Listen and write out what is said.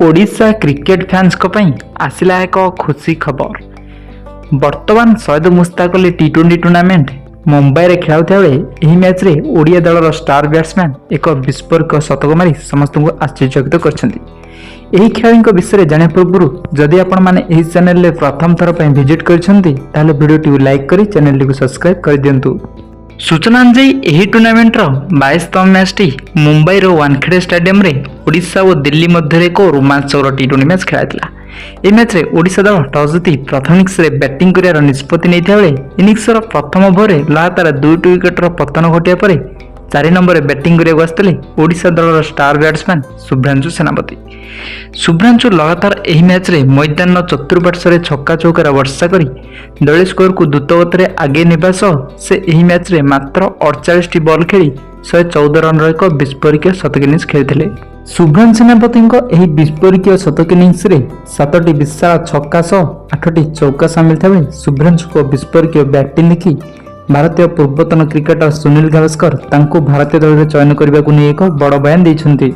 Odisha cricket fans को पई आसिला एक खुशी खबर। वर्तमान सैयद मुश्ताक अली टी20 टूर्नामेंट मुंबई रे खेलाउथिया बेले एही मैच रे ओडिया दलर स्टार बैट्समैन एक विस्फोरक शतक मारी समस्त को आश्चर्यचकित करछन्ती। एही खेलाड़ी विषय जाने पूर्व जदि आपण माने एही चैनल रे प्रथम थर पई विजिट करछन्ती ताले वीडियो टी लाइक करी चैनल टी सब्सक्राइब कर दियंतु। सूचना अनुसार यह टूर्नामेंट 22तम मैच टी मुंबई वानखेड़े स्टेडियम रे ओडिशा और दिल्ली मध्य एक रोमांचकर टी20 मैच खेला। यह मैच रे ओडिशा दल टॉस जीति प्रथम इनिंग्स रे बैटिंग करियार निष्पत्ति नैथिया बेले इनिंग्स प्रथम ओभर रे लगातार 2टी विकेट पतन घटिया परे 4 नंबर बैटिंग करियाक आसिथिले ओडिशा दलर स्टार बैट्समैन शुभ्रांशु सेनापति। शुभ्रांशु लगातार एही मैच रे मैदान चतुर्पार्श्व रे छक्का चौकार वर्षा करी दलीय स्कोर को द्रुतगति आगे नेबा सह से एही मैच रे मात्र 48 बॉल खेली 114 रन एक विस्फोरक शतक इनिंग्स खेलिथिले। शुभ्रांशु सेनापति एही विस्फोरक शतक इनिंग्स रे 7टी विशाल छक्का सह 8टी चौका सामिल था बेले शुभ्रांशु को विस्फोरक बैटिंग देखि भारतीय पूर्वतन क्रिकेटर सुनील गावस्कर तांको भारतीय दल में चयन करने को एक बड़ बयान देइछन्ति।